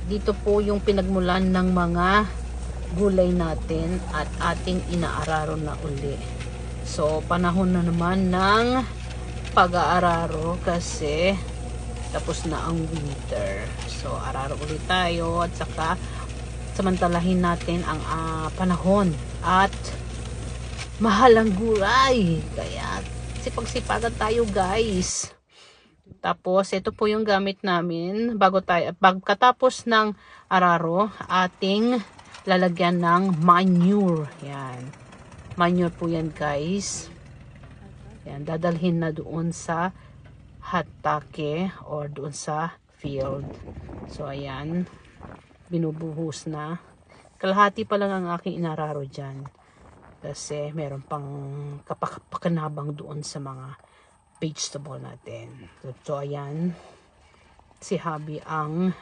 Dito po yung pinagmulan ng mga gulay natin at ating inaararo na uli. So, panahon na naman ng pag-aararo kasi tapos na ang winter. So, araro ulit tayo at saka samantalahin natin ang panahon at mahal ang gulay. Kaya, sipag-sipagan tayo guys. Tapos, ito po yung gamit namin pagkatapos ng araro, ating lalagyan ng manure. Yan. Manure po yan guys. Yan, dadalhin na doon sa hatake or doon sa field. So, ayan. Binubuhos na. Kalahati pa lang ang aking inararo dyan. Kasi meron pang kapakanabang doon sa mga vegetable natin. So, ayan. Si Habi ang